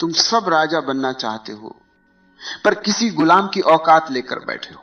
तुम सब राजा बनना चाहते हो, पर किसी गुलाम की औकात लेकर बैठे हो।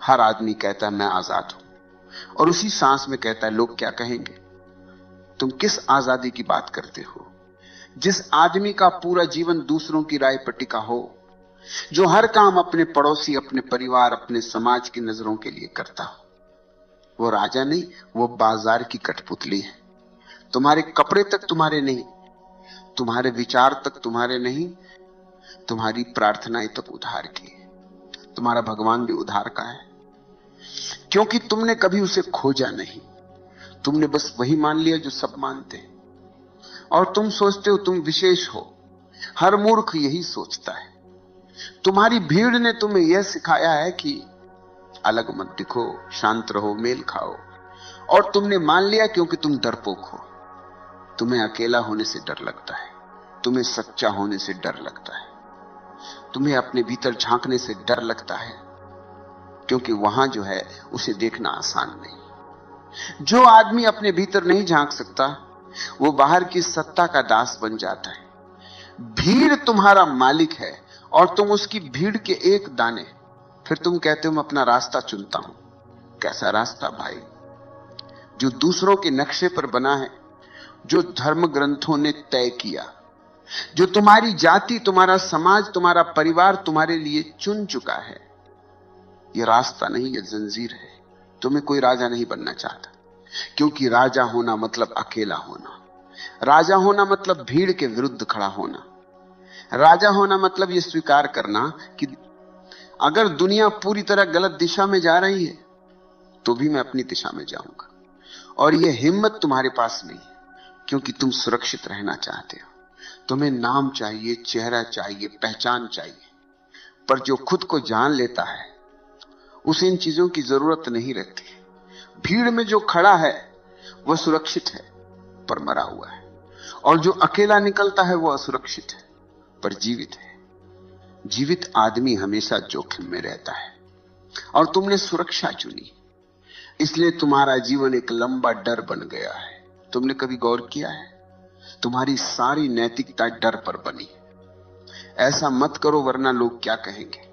हर आदमी कहता है मैं आजाद हूं, और उसी सांस में कहता है लोग क्या कहेंगे। तुम किस आजादी की बात करते हो? जिस आदमी का पूरा जीवन दूसरों की राय पर टिका हो, जो हर काम अपने पड़ोसी, अपने परिवार, अपने समाज की नजरों के लिए करता हो, वो राजा नहीं, वो बाजार की कठपुतली है। तुम्हारे कपड़े तक तुम्हारे नहीं, तुम्हारे विचार तक तुम्हारे नहीं, तुम्हारी प्रार्थनाएं तक उधार की है। तुम्हारा भगवान भी उधार का है, क्योंकि तुमने कभी उसे खोजा नहीं। तुमने बस वही मान लिया जो सब मानते हैं, और तुम सोचते हो तुम विशेष हो। हर मूर्ख यही सोचता है। तुम्हारी भीड़ ने तुम्हें यह सिखाया है कि अलग मत दिखो, शांत रहो, मेल खाओ, और तुमने मान लिया क्योंकि तुम डरपोक हो। तुम्हें अकेला होने से डर लगता है, तुम्हें सच्चा होने से डर लगता है, तुम्हें अपने भीतर झांकने से डर लगता है, क्योंकि वहां जो है उसे देखना आसान नहीं। जो आदमी अपने भीतर नहीं झांक सकता, वो बाहर की सत्ता का दास बन जाता है। भीड़ तुम्हारा मालिक है, और तुम उसकी भीड़ के एक दाने। फिर तुम कहते हो मैं अपना रास्ता चुनता हूं। कैसा रास्ता भाई? जो दूसरों के नक्शे पर बना है, जो धर्म ग्रंथों ने तय किया, जो तुम्हारी जाति, तुम्हारा समाज, तुम्हारा परिवार तुम्हारे लिए चुन चुका है। यह रास्ता नहीं, यह जंजीर है। तुम्हें कोई राजा नहीं बनना चाहता, क्योंकि राजा होना मतलब अकेला होना। राजा होना मतलब भीड़ के विरुद्ध खड़ा होना। राजा होना मतलब यह स्वीकार करना कि अगर दुनिया पूरी तरह गलत दिशा में जा रही है, तो भी मैं अपनी दिशा में जाऊंगा। और यह हिम्मत तुम्हारे पास नहीं है, क्योंकि तुम सुरक्षित रहना चाहते हो। तुम्हें नाम चाहिए, चेहरा चाहिए, पहचान चाहिए। पर जो खुद को जान लेता है, उसे इन चीजों की जरूरत नहीं रहती। भीड़ में जो खड़ा है वह सुरक्षित है, पर मरा हुआ है, और जो अकेला निकलता है वह असुरक्षित है, पर जीवित है। जीवित आदमी हमेशा जोखिम में रहता है, और तुमने सुरक्षा चुनी, इसलिए तुम्हारा जीवन एक लंबा डर बन गया है। तुमने कभी गौर किया है? तुम्हारी सारी नैतिकता डर पर बनी। ऐसा मत करो वरना लोग क्या कहेंगे,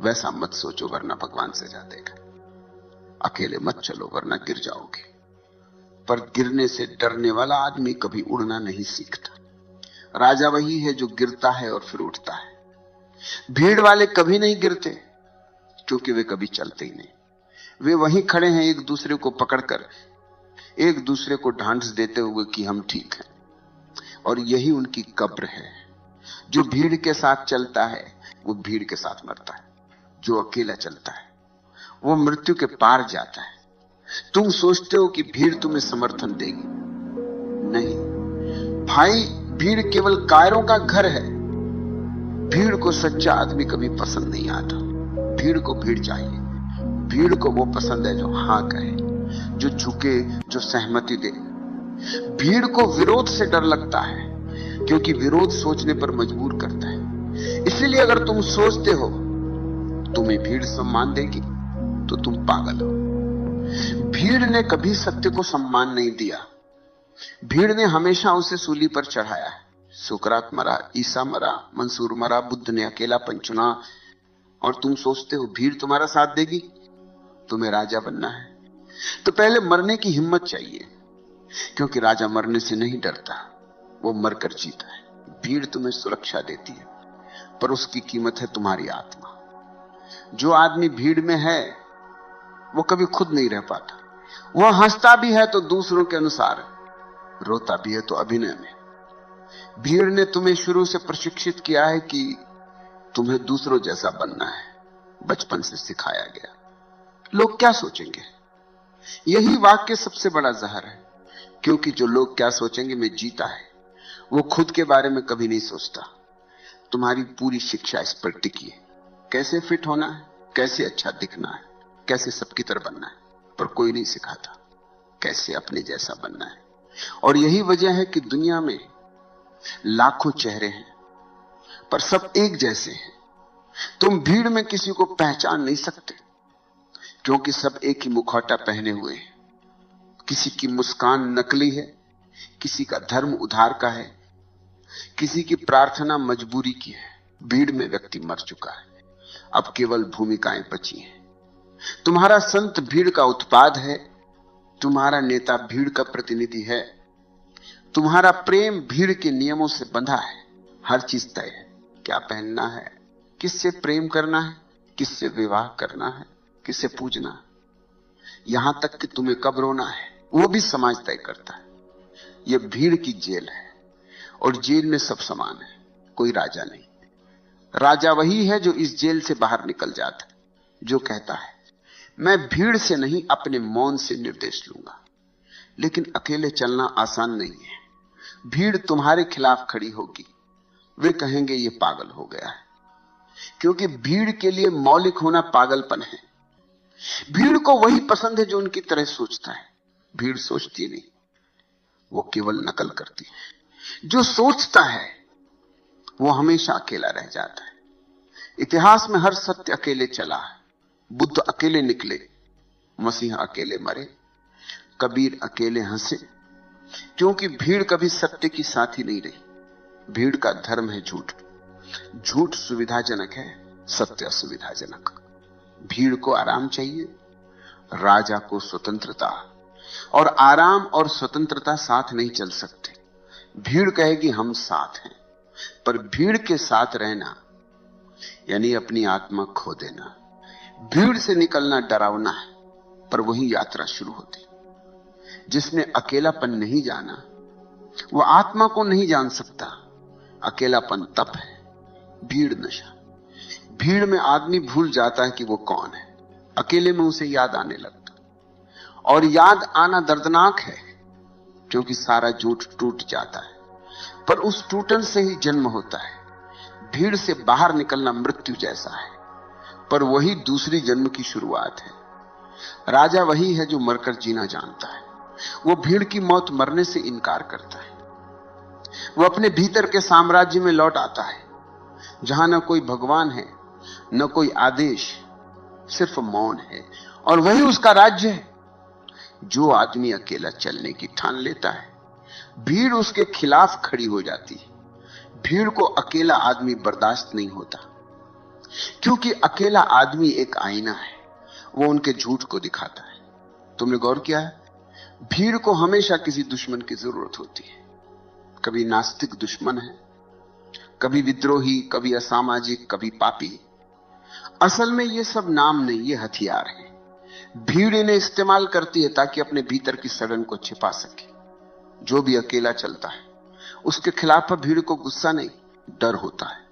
वैसा मत सोचो वरना भगवान सजा देगा। अकेले मत चलो वरना गिर जाओगे। पर गिरने से डरने वाला आदमी कभी उड़ना नहीं सीखता। राजा वही है जो गिरता है और फिर उठता है। भीड़ वाले कभी नहीं गिरते, क्योंकि वे कभी चलते ही नहीं। वे वहीं खड़े हैं, एक दूसरे को पकड़कर, एक दूसरे को ढांढस देते हुए कि हम ठीक हैं, और यही उनकी कब्र है। जो भीड़ के साथ चलता है वो भीड़ के साथ मरता है, जो अकेला चलता है वो मृत्यु के पार जाता है। तुम सोचते हो कि भीड़ तुम्हें समर्थन देगी, नहीं भाई, भीड़ केवल कायरों का घर है। भीड़ को सच्चा आदमी कभी पसंद नहीं आता। भीड़ को भीड़ चाहिए। भीड़ को वो पसंद है जो हां कहे, जो झुके, जो सहमति दे। भीड़ को विरोध से डर लगता है, क्योंकि विरोध सोचने पर मजबूर करता है। इसलिए अगर तुम सोचते हो तुम्हें भीड़ सम्मान देगी, तो तुम पागल हो। भीड़ ने कभी सत्य को सम्मान नहीं दिया। भीड़ ने हमेशा उसे सूली पर चढ़ाया है। सुकरात मरा, ईसा मरा, मंसूर मरा, बुद्ध ने अकेलापन चुना, और तुम सोचते हो भीड़ तुम्हारा साथ देगी। तुम्हें राजा बनना है तो पहले मरने की हिम्मत चाहिए, क्योंकि राजा मरने से नहीं डरता, वो मरकर जीता है। भीड़ तुम्हें सुरक्षा देती है, पर उसकी कीमत है तुम्हारी आत्मा। जो आदमी भीड़ में है वो कभी खुद नहीं रह पाता। वह हंसता भी है तो दूसरों के अनुसार, रोता भी है तो अभिनय में। भीड़ ने तुम्हें शुरू से प्रशिक्षित किया है कि तुम्हें दूसरों जैसा बनना है। बचपन से सिखाया गया। लोग क्या सोचेंगे, यही वाक्य सबसे बड़ा जहर है, क्योंकि जो लोग क्या सोचेंगे में जीता है, वो खुद के बारे में कभी नहीं सोचता। तुम्हारी पूरी शिक्षा इस पर टिकी है, कैसे फिट होना है, कैसे अच्छा दिखना है, कैसे सबकी तरह बनना है, पर कोई नहीं सिखाता कैसे अपने जैसा बनना है। और यही वजह है कि दुनिया में लाखों चेहरे हैं, पर सब एक जैसे हैं। तुम भीड़ में किसी को पहचान नहीं सकते, क्योंकि सब एक ही मुखौटा पहने हुए हैं। किसी की मुस्कान नकली है, किसी का धर्म उधार का है, किसी की प्रार्थना मजबूरी की है। भीड़ में व्यक्ति मर चुका है, अब केवल भूमिकाएं बची हैं। तुम्हारा संत भीड़ का उत्पाद है, तुम्हारा नेता भीड़ का प्रतिनिधि है, तुम्हारा प्रेम भीड़ के नियमों से बंधा है। हर चीज तय है, क्या पहनना है, किससे प्रेम करना है, किससे विवाह करना है, किससे पूजना है, यहां तक कि तुम्हें कब रोना है वो भी समाज तय करता है। यह भीड़ की जेल है और जेल में सब समान है, कोई राजा नहीं। राजा वही है जो इस जेल से बाहर निकल जाता है, जो कहता है मैं भीड़ से नहीं अपने मौन से निर्देश लूंगा। लेकिन अकेले चलना आसान नहीं है। भीड़ तुम्हारे खिलाफ खड़ी होगी, वे कहेंगे ये पागल हो गया है, क्योंकि भीड़ के लिए मौलिक होना पागलपन है। भीड़ को वही पसंद है जो उनकी तरह सोचता है। भीड़ सोचती नहीं, वो केवल नकल करती है। जो सोचता है वो हमेशा अकेला रह जाता है। इतिहास में हर सत्य अकेले चला है। बुद्ध अकेले निकले, मसीह अकेले मरे, कबीर अकेले हंसे, क्योंकि भीड़ कभी सत्य की साथी नहीं रही। भीड़ का धर्म है झूठ। झूठ सुविधाजनक है, सत्य असुविधाजनक। भीड़ को आराम चाहिए, राजा को स्वतंत्रता। और आराम और स्वतंत्रता साथ नहीं चल सकते। भीड़ कहेगी हम साथ हैं, पर भीड़ के साथ रहना यानी अपनी आत्मा खो देना। भीड़ से निकलना डरावना है, पर वही यात्रा शुरू होती। जिसने अकेलापन नहीं जाना वो आत्मा को नहीं जान सकता। अकेलापन तप है, भीड़ नशा। भीड़ में आदमी भूल जाता है कि वो कौन है, अकेले में उसे याद आने लगता। और याद आना दर्दनाक है, क्योंकि सारा झूठ टूट जाता है, पर उस टूटन से ही जन्म होता है। भीड़ से बाहर निकलना मृत्यु जैसा है, पर वही दूसरी जन्म की शुरुआत है। राजा वही है जो मरकर जीना जानता है। वो भीड़ की मौत मरने से इनकार करता है। वो अपने भीतर के साम्राज्य में लौट आता है, जहां न कोई भगवान है, न कोई आदेश, सिर्फ मौन है। और वही उसका राज्य है। जो आदमी अकेला चलने की ठान लेता है, भीड़ उसके खिलाफ खड़ी हो जाती है। भीड़ को अकेला आदमी बर्दाश्त नहीं होता, क्योंकि अकेला आदमी एक आईना है, वो उनके झूठ को दिखाता है। तुमने गौर किया है, भीड़ को हमेशा किसी दुश्मन की जरूरत होती है। कभी नास्तिक दुश्मन है, कभी विद्रोही, कभी असामाजिक, कभी पापी। असल में ये सब नाम नहीं, ये हथियार है। भीड़ इन्हें इस्तेमाल करती है ताकि अपने भीतर की सड़न को छिपा सके। जो भी अकेला चलता है उसके खिलाफ भीड़ को गुस्सा नहीं, डर होता है।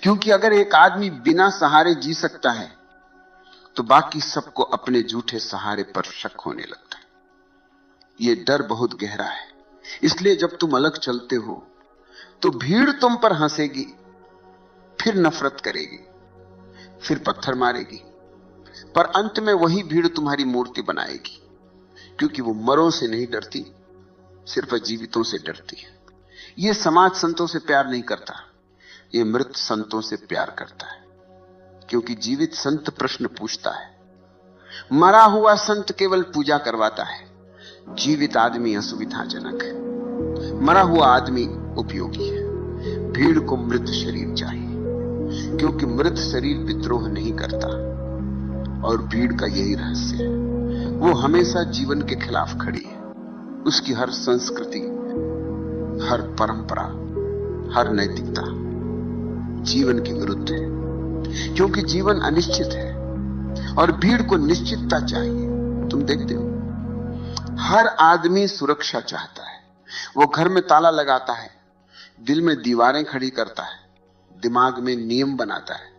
क्योंकि अगर एक आदमी बिना सहारे जी सकता है तो बाकी सबको अपने झूठे सहारे पर शक होने लगता है। यह डर बहुत गहरा है। इसलिए जब तुम अलग चलते हो तो भीड़ तुम पर हंसेगी, फिर नफरत करेगी, फिर पत्थर मारेगी, पर अंत में वही भीड़ तुम्हारी मूर्ति बनाएगी, क्योंकि वो मरों से नहीं डरती, सिर्फ जीवितों से डरती है। यह समाज संतों से प्यार नहीं करता, यह मृत संतों से प्यार करता है। क्योंकि जीवित संत प्रश्न पूछता है, मरा हुआ संत केवल पूजा करवाता है। जीवित आदमी असुविधाजनक है, मरा हुआ आदमी उपयोगी है। भीड़ को मृत शरीर चाहिए, क्योंकि मृत शरीर विद्रोह नहीं करता। और भीड़ का यही रहस्य है, वो हमेशा जीवन के खिलाफ खड़ी है। उसकी हर संस्कृति, हर परंपरा, हर नैतिकता जीवन के विरुद्ध है, क्योंकि जीवन अनिश्चित है और भीड़ को निश्चितता चाहिए। तुम देखते हो, हर आदमी सुरक्षा चाहता है। वो घर में ताला लगाता है, दिल में दीवारें खड़ी करता है, दिमाग में नियम बनाता है।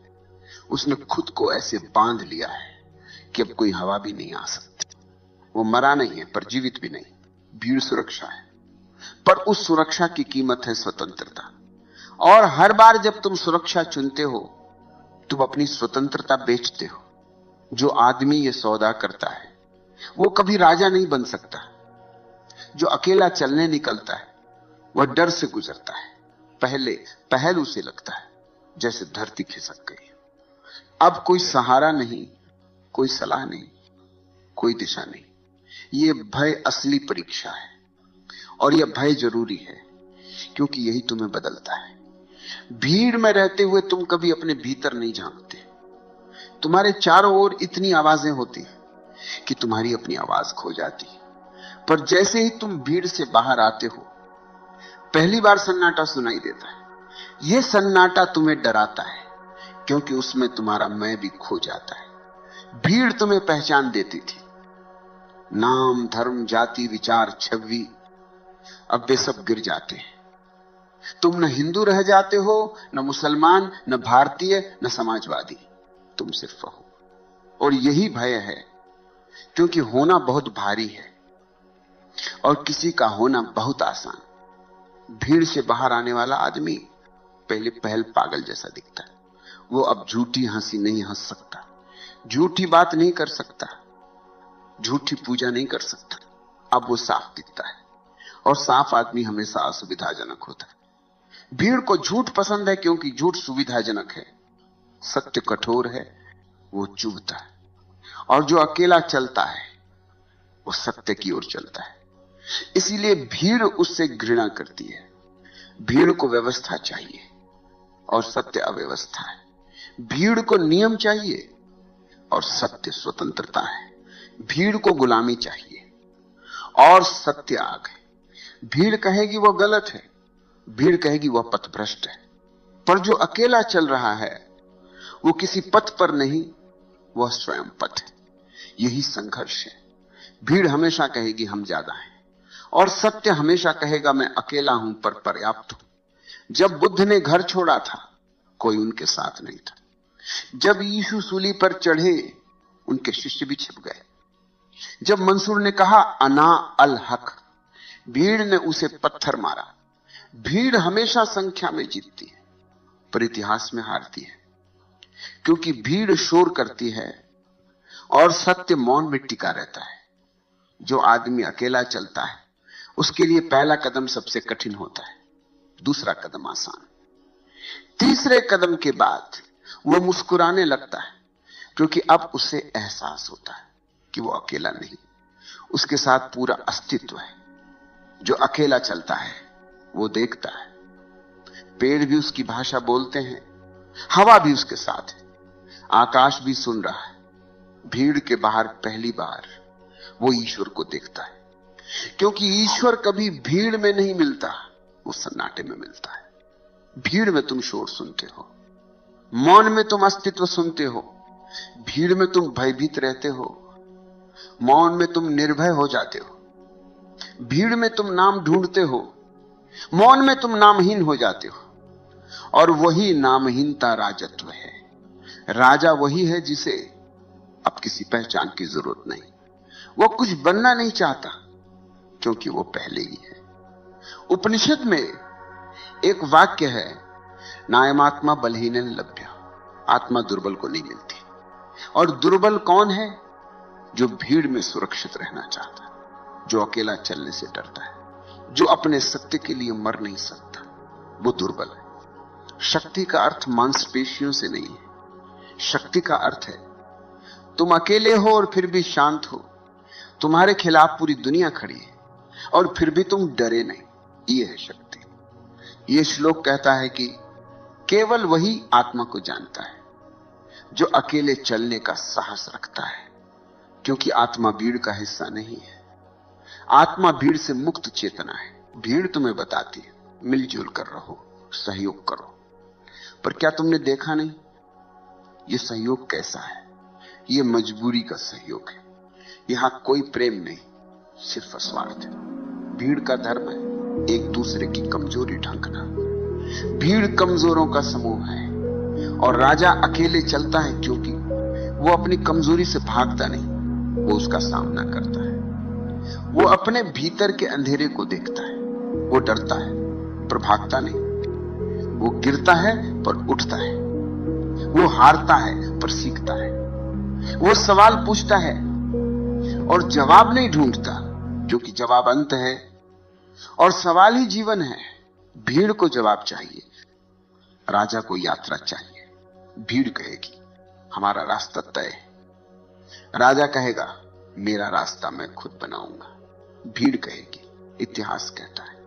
उसने खुद को ऐसे बांध लिया है कि अब कोई हवा भी नहीं आ सकती। वो मरा नहीं है, पर जीवित भी नहीं। भीड़ सुरक्षा है, पर उस सुरक्षा की कीमत है स्वतंत्रता। और हर बार जब तुम सुरक्षा चुनते हो, तुम अपनी स्वतंत्रता बेचते हो। जो आदमी ये सौदा करता है वो कभी राजा नहीं बन सकता। जो अकेला चलने निकलता है वह डर से गुजरता है। पहल उसे लगता है जैसे धरती खिसक गई। अब कोई सहारा नहीं, कोई सलाह नहीं, कोई दिशा नहीं। यह भय असली परीक्षा है, और यह भय जरूरी है, क्योंकि यही तुम्हें बदलता है। भीड़ में रहते हुए तुम कभी अपने भीतर नहीं झांकते। तुम्हारे चारों ओर इतनी आवाजें होती कि तुम्हारी अपनी आवाज खो जाती। पर जैसे ही तुम भीड़ से बाहर आते हो, पहली बार सन्नाटा सुनाई देता है। यह सन्नाटा तुम्हें डराता है, क्योंकि उसमें तुम्हारा मैं भी खो जाता है। भीड़ तुम्हें पहचान देती थी। नाम, धर्म, जाति, विचार, छवि, अब वे सब गिर जाते हैं। तुम न हिंदू रह जाते हो, न मुसलमान, न भारतीय, न समाजवादी। तुम सिर्फ हो। और यही भय है, क्योंकि होना बहुत भारी है और किसी का होना बहुत आसान। भीड़ से बाहर आने वाला आदमी पहल पागल जैसा दिखता है। वो अब झूठी हंसी नहीं हंस सकता, झूठी बात नहीं कर सकता, झूठी पूजा नहीं कर सकता। अब वो साफ दिखता है, और साफ आदमी हमेशा असुविधाजनक होता है। भीड़ को झूठ पसंद है, क्योंकि झूठ सुविधाजनक है। सत्य कठोर है, वो चुभता है। और जो अकेला चलता है वो सत्य की ओर चलता है। इसीलिए भीड़ उससे घृणा करती है। भीड़ को व्यवस्था चाहिए और सत्य अव्यवस्था है। भीड़ को नियम चाहिए और सत्य स्वतंत्रता है। भीड़ को गुलामी चाहिए और सत्य आग है। भीड़ कहेगी वह गलत है, भीड़ कहेगी वह पथभ्रष्ट है। पर जो अकेला चल रहा है वो किसी पथ पर नहीं, वह स्वयं पथ है। यही संघर्ष है। भीड़ हमेशा कहेगी हम ज्यादा हैं, और सत्य हमेशा कहेगा मैं अकेला हूं पर पर्याप्त हूं। जब बुद्ध ने घर छोड़ा था, कोई उनके साथ नहीं था। जब यीशु सूली पर चढ़े, उनके शिष्य भी छिप गए। जब मंसूर ने कहा अना अल हक, भीड़ ने उसे पत्थर मारा। भीड़ हमेशा संख्या में जीतती है, पर इतिहास में हारती है, क्योंकि भीड़ शोर करती है और सत्य मौन में टिका रहता है। जो आदमी अकेला चलता है, उसके लिए पहला कदम सबसे कठिन होता है, दूसरा कदम आसान। तीसरे कदम के बाद वो मुस्कुराने लगता है, क्योंकि अब उसे एहसास होता है कि वो अकेला नहीं, उसके साथ पूरा अस्तित्व है। जो अकेला चलता है वो देखता है, पेड़ भी उसकी भाषा बोलते हैं, हवा भी उसके साथ है, आकाश भी सुन रहा है। भीड़ के बाहर पहली बार वो ईश्वर को देखता है, क्योंकि ईश्वर कभी भीड़ में नहीं मिलता, वो सन्नाटे में मिलता है। भीड़ में तुम शोर सुनते हो, मौन में तुम अस्तित्व सुनते हो। भीड़ में तुम भयभीत रहते हो, मौन में तुम निर्भय हो जाते हो। भीड़ में तुम नाम ढूंढते हो, मौन में तुम नामहीन हो जाते हो। और वही नामहीनता राजत्व है। राजा वही है जिसे अब किसी पहचान की जरूरत नहीं। वो कुछ बनना नहीं चाहता, क्योंकि वो पहले ही है। उपनिषद में एक वाक्य है, नायमात्मा बलहीन लभ्य, आत्मा दुर्बल को नहीं मिलती। और दुर्बल कौन है? जो भीड़ में सुरक्षित रहना चाहता है, जो अकेला चलने से डरता है, जो अपने सत्य के लिए मर नहीं सकता, वो दुर्बल है। शक्ति का अर्थ मांसपेशियों से नहीं है। शक्ति का अर्थ है तुम अकेले हो और फिर भी शांत हो, तुम्हारे खिलाफ पूरी दुनिया खड़ी है और फिर भी तुम डरे नहीं। ये है शक्ति। ये श्लोक कहता है कि केवल वही आत्मा को जानता है जो अकेले चलने का साहस रखता है, क्योंकि आत्मा भीड़ का हिस्सा नहीं है। आत्मा भीड़ से मुक्त चेतना है। भीड़ तुम्हें बताती है मिलजुल कर रहो, सहयोग करो, पर क्या तुमने देखा नहीं ये सहयोग कैसा है? ये मजबूरी का सहयोग है। यहां कोई प्रेम नहीं, सिर्फ स्वार्थ है। भीड़ का धर्म है एक दूसरे की कमजोरी ढंकना। भीड़ कमजोरों का समूह है, और राजा अकेले चलता है क्योंकि वो अपनी कमजोरी से भागता नहीं, वो उसका सामना करता है। वो अपने भीतर के अंधेरे को देखता है। वो डरता है पर भागता नहीं, वो गिरता है पर उठता है, वो हारता है पर सीखता है, वो सवाल पूछता है और जवाब नहीं ढूंढता, क्योंकि जवाब अंत है और सवाल ही जीवन है। भीड़ को जवाब चाहिए, राजा को यात्रा चाहिए। भीड़ कहेगी हमारा रास्ता तय है, राजा कहेगा मेरा रास्ता मैं खुद बनाऊंगा। भीड़ कहेगी इतिहास कहता है।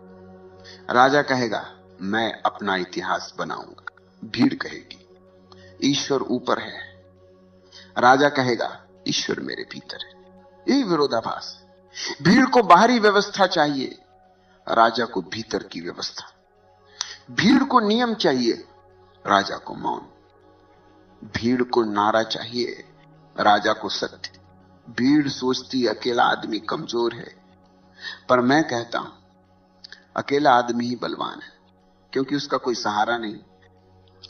राजा कहेगा मैं अपना इतिहास बनाऊंगा, भीड़ कहेगी ईश्वर ऊपर है। राजा कहेगा ईश्वर मेरे भीतर है। यही विरोधाभास है। भीड़ को बाहरी व्यवस्था चाहिए, राजा को भीतर की व्यवस्था। भीड़ को नियम चाहिए, राजा को मौन। भीड़ को नारा चाहिए, राजा को सत्य। भीड़ सोचती अकेला आदमी कमजोर है, पर मैं कहता हूं अकेला आदमी ही बलवान है, क्योंकि उसका कोई सहारा नहीं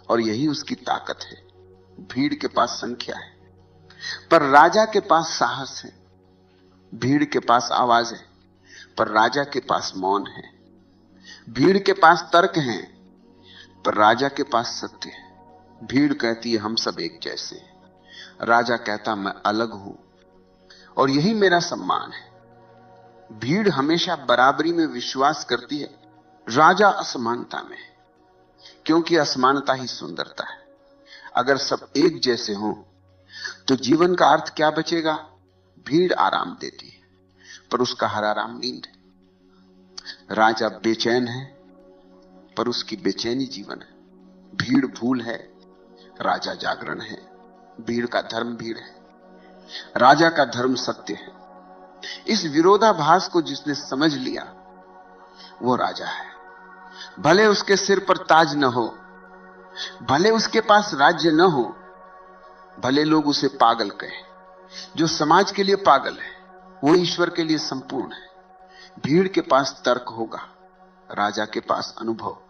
और यही उसकी ताकत है। भीड़ के पास संख्या है, पर राजा के पास साहस है। भीड़ के पास आवाज है, पर राजा के पास मौन है। भीड़ के पास तर्क हैं, पर राजा के पास सत्य है। भीड़ कहती है हम सब एक जैसे हैं, राजा कहता मैं अलग हूं और यही मेरा सम्मान है। भीड़ हमेशा बराबरी में विश्वास करती है, राजा असमानता में, क्योंकि असमानता ही सुंदरता है। अगर सब एक जैसे हों तो जीवन का अर्थ क्या बचेगा? भीड़ आराम देती है, पर उसका हर आराम नींद है। राजा बेचैन है, पर उसकी बेचैनी जीवन है। भीड़ भूल है, राजा जागरण है। भीड़ का धर्म भीड़ है, राजा का धर्म सत्य है। इस विरोधाभास को जिसने समझ लिया वो राजा है। भले उसके सिर पर ताज न हो, भले उसके पास राज्य न हो, भले लोग उसे पागल कहें। जो समाज के लिए पागल है वो ईश्वर के लिए संपूर्ण है। भीड़ के पास तर्क होगा, राजा के पास अनुभव।